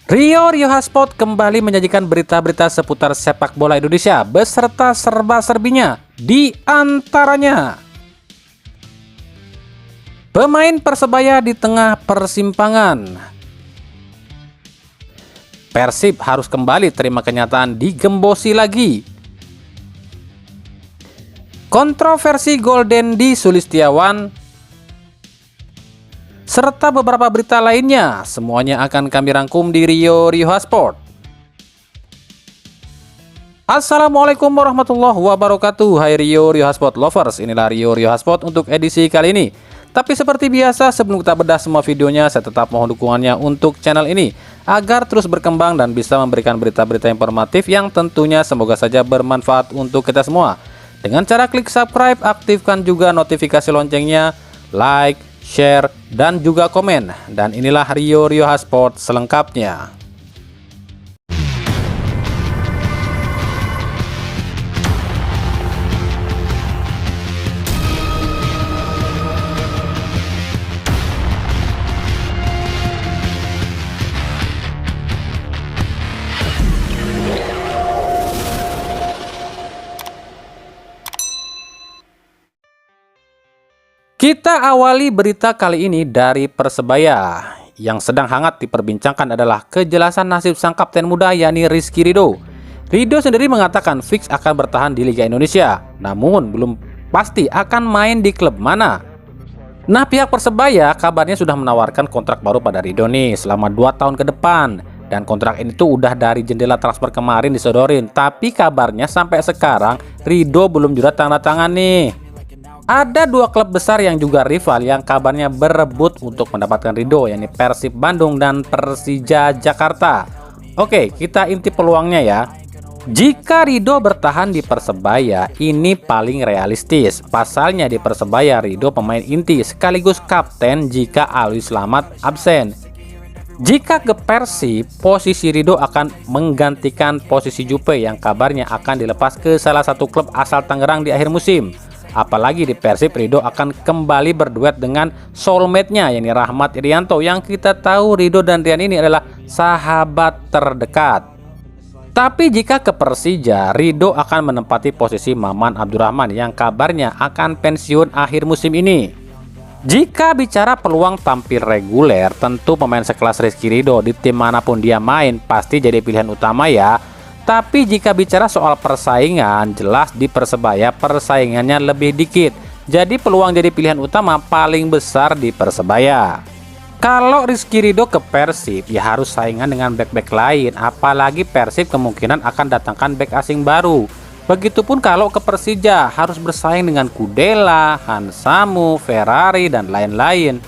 Rio Hotspot kembali menyajikan berita-berita seputar sepak bola Indonesia beserta serba-serbinya, di antaranya pemain Persebaya di tengah persimpangan. Persib harus kembali terima kenyataan digembosi lagi. Kontroversi Golden di Sulistiawan serta beberapa berita lainnya, semuanya akan kami rangkum di Rio Hotspot. Assalamualaikum warahmatullahi wabarakatuh. Hai Rio Hotspot lovers, inilah Rio Hotspot untuk edisi kali ini. Tapi seperti biasa, sebelum kita bedah semua videonya, saya tetap mohon dukungannya untuk channel ini agar terus berkembang dan bisa memberikan berita-berita informatif yang tentunya semoga saja bermanfaat untuk kita semua. Dengan cara klik subscribe, aktifkan juga notifikasi loncengnya, like, share, dan juga komen. Dan inilah Rio Hotspot selengkapnya. Kita awali berita kali ini dari Persebaya. Yang sedang hangat diperbincangkan adalah kejelasan nasib sang kapten muda yakni Rizky Ridho. Ridho sendiri mengatakan fix akan bertahan di Liga Indonesia, namun belum pasti akan main di klub mana. Nah, pihak Persebaya kabarnya sudah menawarkan kontrak baru pada Ridho nih selama 2 tahun ke depan. Dan kontrak ini tuh udah dari jendela transfer kemarin disodorin, tapi kabarnya sampai sekarang Ridho belum juga tanda tangan nih. Ada 2 klub besar yang juga rival yang kabarnya berebut untuk mendapatkan Ridho, yakni Persib Bandung dan Persija Jakarta. Oke, kita intip peluangnya ya. Jika Ridho bertahan di Persebaya, ini paling realistis. Pasalnya di Persebaya, Ridho pemain inti sekaligus kapten jika Alwi Slamet absen. Jika ke Persib, posisi Ridho akan menggantikan posisi Jupe yang kabarnya akan dilepas ke salah satu klub asal Tangerang di akhir musim. Apalagi di Persib, Ridho akan kembali berduet dengan soulmate-nya yakni Rahmat Irianto, yang kita tahu Ridho dan Rian ini adalah sahabat terdekat. Tapi jika ke Persija, Ridho akan menempati posisi Maman Abdurrahman yang kabarnya akan pensiun akhir musim ini. Jika bicara peluang tampil reguler, tentu pemain sekelas Rizky Ridho di tim manapun dia main pasti jadi pilihan utama ya. Tapi jika bicara soal persaingan, jelas di Persebaya persaingannya lebih dikit. Jadi peluang jadi pilihan utama paling besar di Persebaya. Kalau Rizky Ridho ke Persib, ya harus saingan dengan bek-bek lain. Apalagi Persib kemungkinan akan datangkan bek asing baru. Begitupun kalau ke Persija, harus bersaing dengan Kudela, Hansamu, Ferrari, dan lain-lain.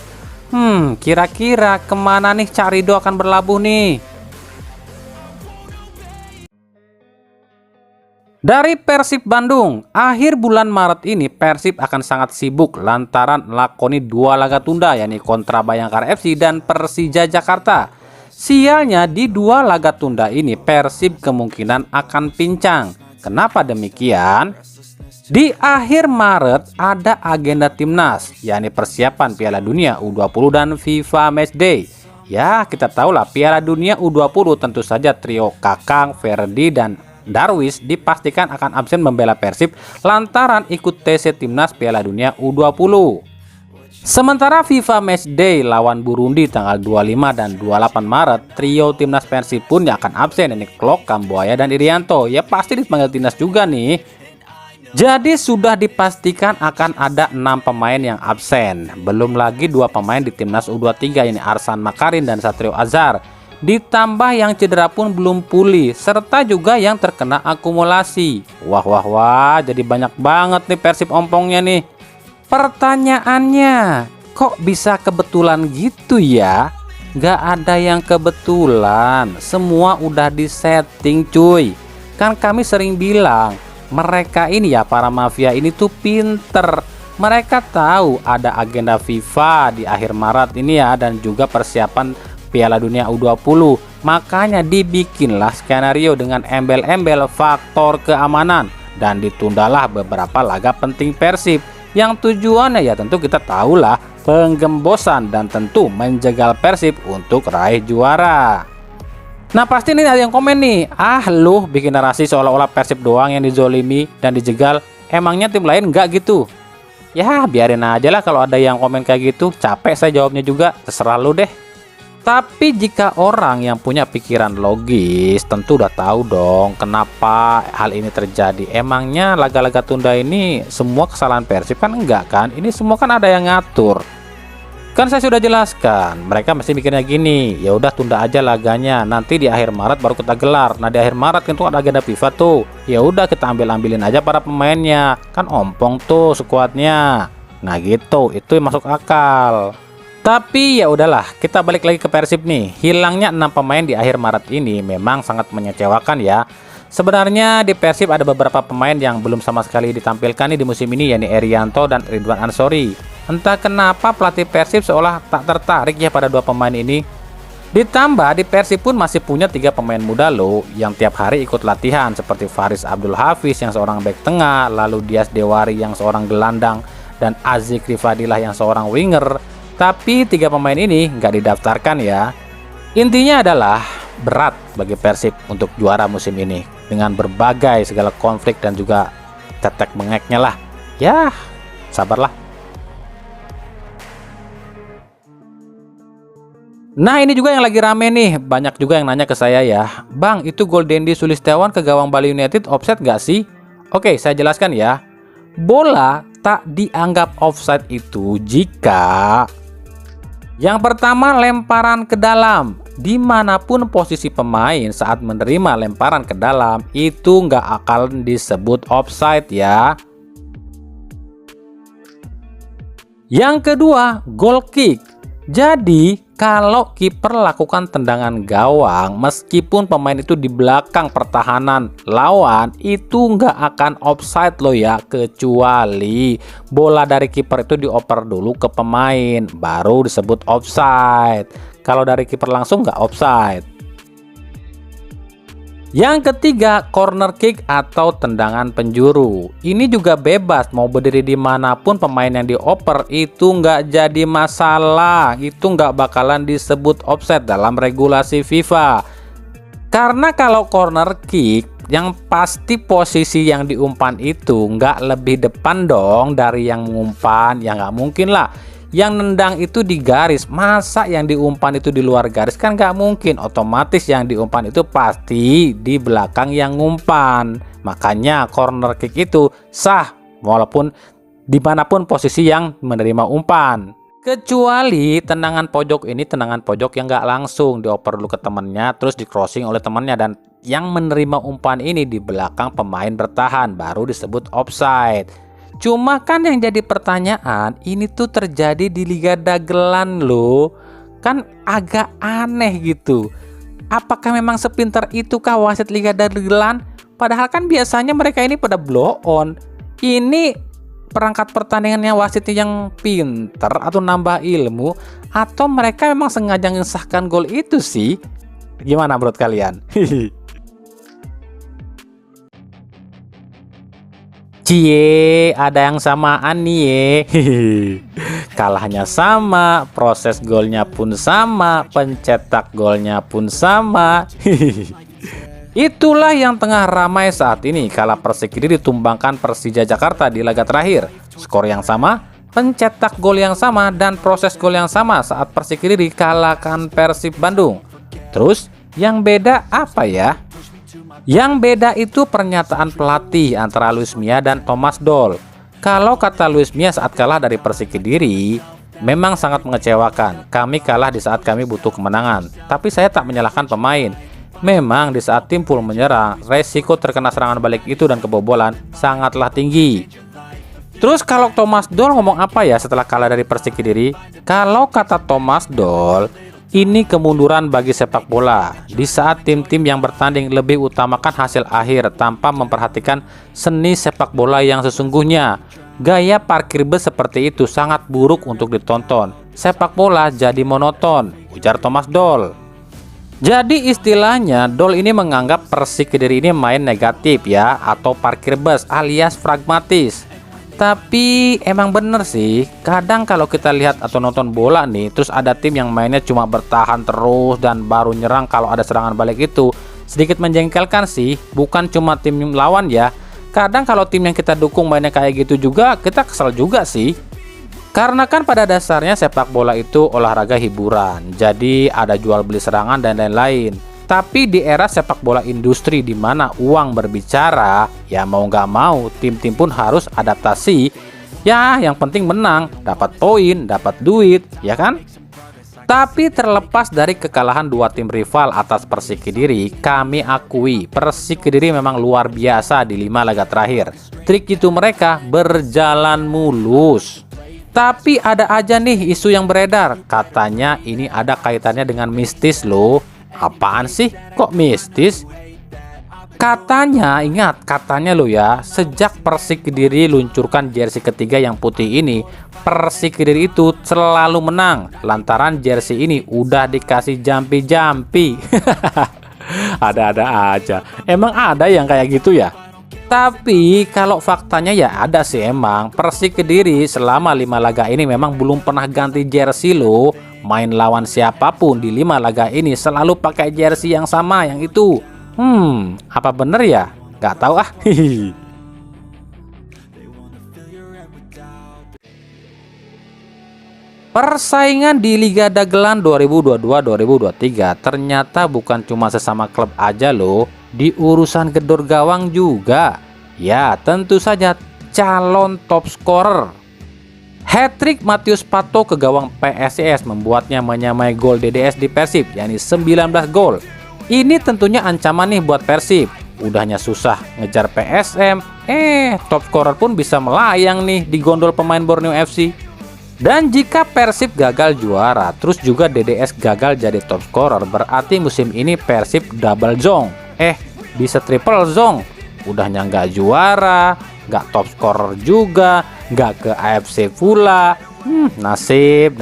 Kira-kira kemana nih Cak Ridho akan berlabuh nih? Dari Persib Bandung, akhir bulan Maret ini Persib akan sangat sibuk lantaran melakoni 2 laga tunda yakni kontra Bayangkara FC dan Persija Jakarta. Sialnya di 2 laga tunda ini Persib kemungkinan akan pincang. Kenapa demikian? Di akhir Maret ada agenda timnas yakni persiapan Piala Dunia U20 dan FIFA Matchday. Ya, kita tahulah Piala Dunia U20 tentu saja trio Kakang, Ferdi, dan Darwis dipastikan akan absen membela Persib lantaran ikut TC Timnas Piala Dunia U20. Sementara FIFA Matchday lawan Burundi tanggal 25 dan 28 Maret, trio Timnas Persib pun akan absen, ini Klok, Kambuaya, dan Irianto. Ya pasti dipanggil timnas juga nih. Jadi sudah dipastikan akan ada 6 pemain yang absen. Belum lagi 2 pemain di Timnas U23 ini Arsan Makarin dan Satrio Azhar. Ditambah yang cedera pun belum pulih, serta juga yang terkena akumulasi. Wah, jadi banyak banget nih Persib ompongnya nih. Pertanyaannya, kok bisa kebetulan gitu ya? Gak ada yang kebetulan, semua udah disetting cuy. Kan kami sering bilang, mereka ini ya, para mafia ini tuh pinter. Mereka tahu ada agenda FIFA di akhir Maret ini ya, dan juga persiapan Piala Dunia U20. Makanya dibikinlah skenario dengan embel-embel faktor keamanan dan ditundalah beberapa laga penting Persib yang tujuannya ya tentu kita tahulah penggembosan dan tentu menjegal Persib untuk raih juara. Nah pasti nih ada yang komen nih, ah lu bikin narasi seolah-olah Persib doang yang dizolimi dan dijegal, emangnya tim lain nggak gitu? Ya biarin aja lah kalau ada yang komen kayak gitu, capek saya jawabnya juga, terserah lu deh. Tapi jika orang yang punya pikiran logis tentu udah tahu dong kenapa hal ini terjadi. Emangnya laga-laga tunda ini semua kesalahan Persib kan? Enggak kan, ini semua kan ada yang ngatur. Kan saya sudah jelaskan, mereka masih mikirnya gini, ya udah tunda aja laganya, nanti di akhir Maret baru kita gelar. Nah di akhir Maret kan tuh ada agenda FIFA tuh, ya udah kita ambilin aja para pemainnya, kan ompong tuh skuadnya. Nah gitu, itu yang masuk akal. Tapi ya udahlah, kita balik lagi ke Persib nih. Hilangnya 6 pemain di akhir Maret ini memang sangat mengecewakan ya. Sebenarnya di Persib ada beberapa pemain yang belum sama sekali ditampilkan nih di musim ini, yakni Erianto dan Ridwan Ansori. Entah kenapa pelatih Persib seolah tak tertarik ya pada 2 pemain ini. Ditambah di Persib pun masih punya 3 pemain muda loh yang tiap hari ikut latihan, seperti Faris Abdul Hafiz yang seorang bek tengah, lalu Dias Dewari yang seorang gelandang, dan Azik Rifadilah yang seorang winger. Tapi 3 pemain ini nggak didaftarkan ya. Intinya adalah berat bagi Persib untuk juara musim ini dengan berbagai segala konflik dan juga tetek bengeknya lah. Ya, sabarlah. Nah ini juga yang lagi rame nih, banyak juga yang nanya ke saya ya, Bang itu gol Dendi Sulistiawan ke gawang Bali United offside gak sih? Oke saya jelaskan ya, bola tak dianggap offside itu jika yang pertama lemparan ke dalam, dimanapun posisi pemain saat menerima lemparan ke dalam itu nggak akan disebut offside ya. Yang kedua goal kick. Jadi kalau kiper lakukan tendangan gawang meskipun pemain itu di belakang pertahanan lawan itu nggak akan offside loh ya, kecuali bola dari kiper itu dioper dulu ke pemain baru disebut offside. Kalau dari kiper langsung nggak offside. Yang ketiga corner kick atau tendangan penjuru. Ini juga bebas mau berdiri dimanapun pemain yang dioper itu nggak jadi masalah. Itu nggak bakalan disebut offside dalam regulasi FIFA. Karena kalau corner kick yang pasti posisi yang diumpan itu nggak lebih depan dong dari yang mengumpan. Ya nggak mungkin lah. Yang nendang itu di garis, masa yang diumpan itu di luar garis? Kan nggak mungkin, otomatis yang diumpan itu pasti di belakang yang ngumpan. Makanya corner kick itu sah walaupun dimanapun posisi yang menerima umpan. Kecuali tendangan pojok ini tendangan pojok yang nggak langsung dioper dulu ke temennya terus di crossing oleh temennya, dan yang menerima umpan ini di belakang pemain bertahan baru disebut offside. Cuma kan yang jadi pertanyaan, ini tuh terjadi di Liga Dagelan loh. Kan agak aneh gitu. Apakah memang sepintar itukah wasit Liga Dagelan? Padahal kan biasanya mereka ini pada blow on. Ini perangkat pertandingannya wasitnya yang pinter atau nambah ilmu, atau mereka memang sengaja mengesahkan gol itu sih? Gimana menurut kalian? Cie, ada yang samaan nih ye. Kalahnya sama, proses golnya pun sama, pencetak golnya pun sama. Itulah yang tengah ramai saat ini kala Persik Kediri ditumbangkan Persija Jakarta di laga terakhir. Skor yang sama, pencetak gol yang sama, dan proses gol yang sama saat Persik Kediri kalahkan Persib Bandung. Terus yang beda apa ya? Yang beda itu pernyataan pelatih antara Luis Mia dan Thomas Doll. Kalau kata Luis Mia saat kalah dari Persik Kediri, memang sangat mengecewakan. Kami kalah di saat kami butuh kemenangan. Tapi saya tak menyalahkan pemain. Memang di saat tim full menyerang, resiko terkena serangan balik itu dan kebobolan sangatlah tinggi. Terus kalau Thomas Doll ngomong apa ya setelah kalah dari Persik Kediri? Kalau kata Thomas Doll, ini kemunduran bagi sepak bola. Di saat tim-tim yang bertanding lebih utamakan hasil akhir tanpa memperhatikan seni sepak bola yang sesungguhnya. Gaya parkir bus seperti itu sangat buruk untuk ditonton. Sepak bola jadi monoton, ujar Thomas Doll. Jadi istilahnya Doll ini menganggap Persik Kediri ini main negatif ya, atau parkir bus alias pragmatis. Tapi emang bener sih, kadang kalau kita lihat atau nonton bola nih, terus ada tim yang mainnya cuma bertahan terus dan baru nyerang kalau ada serangan balik, itu sedikit menjengkelkan sih. Bukan cuma tim lawan ya, kadang kalau tim yang kita dukung mainnya kayak gitu juga, kita kesel juga sih. Karena kan pada dasarnya sepak bola itu olahraga hiburan, jadi ada jual beli serangan dan lain-lain. Tapi di era sepak bola industri di mana uang berbicara, ya mau nggak mau tim-tim pun harus adaptasi. Ya yang penting menang, dapat poin, dapat duit, ya kan? Tapi terlepas dari kekalahan dua tim rival atas Persik Kediri, kami akui Persik Kediri memang luar biasa di 5 laga terakhir. Trik itu mereka berjalan mulus. Tapi ada aja nih isu yang beredar, katanya ini ada kaitannya dengan mistis loh. Apaan sih? Kok mistis? Katanya, ingat katanya lo ya, sejak Persik Kediri luncurkan jersey ketiga yang putih ini, Persik Kediri itu selalu menang lantaran jersey ini udah dikasih jampi-jampi. Ada-ada aja. Emang ada yang kayak gitu ya? Tapi kalau faktanya ya ada sih, emang Persik Kediri selama 5 laga ini memang belum pernah ganti jersey loh. Main lawan siapapun di 5 laga ini selalu pakai jersey yang sama, yang itu. Apa bener ya? Gak tahu ah. Persaingan di Liga Dagelan 2022-2023 ternyata bukan cuma sesama klub aja loh. Di urusan gedor gawang juga. Ya tentu saja calon top scorer. Hat-trick Matius Pato ke gawang PSIS membuatnya menyamai gol DDS di Persib, yakni 19 gol. Ini tentunya ancaman nih buat Persib. Udahnya susah ngejar PSM, top scorer pun bisa melayang nih di gondol pemain Borneo FC. Dan jika Persib gagal juara, terus juga DDS gagal jadi top scorer, berarti musim ini Persib double zong. Bisa triple zong. Udahnya nggak juara, nggak top scorer juga, nggak ke AFC pula. Nasib.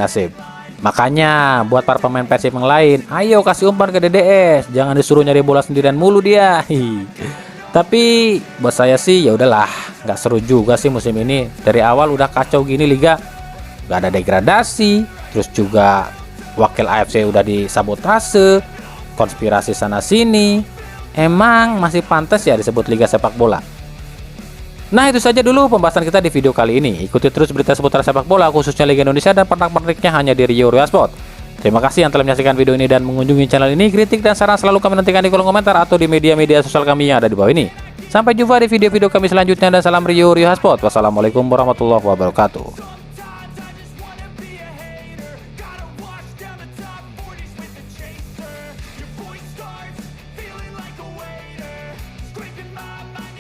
Makanya buat para pemain Persib yang lain, ayo kasih umpan ke DDS, jangan disuruh nyari bola sendirian mulu dia. Tapi buat saya sih ya udahlah, nggak seru juga sih musim ini. Dari awal udah kacau gini liga, nggak ada degradasi, terus juga wakil AFC udah disabotase, konspirasi sana sini. Emang masih pantas ya disebut liga sepak bola? Nah itu saja dulu pembahasan kita di video kali ini. Ikuti terus berita seputar sepak bola khususnya Liga Indonesia dan pernak-perniknya hanya di Rio Sport. Terima kasih yang telah menyaksikan video ini dan mengunjungi channel ini. Kritik dan saran selalu kami nantikan di kolom komentar atau di media-media sosial kami yang ada di bawah ini. Sampai jumpa di video-video kami selanjutnya dan salam Rio Sport. Wassalamualaikum warahmatullahi wabarakatuh.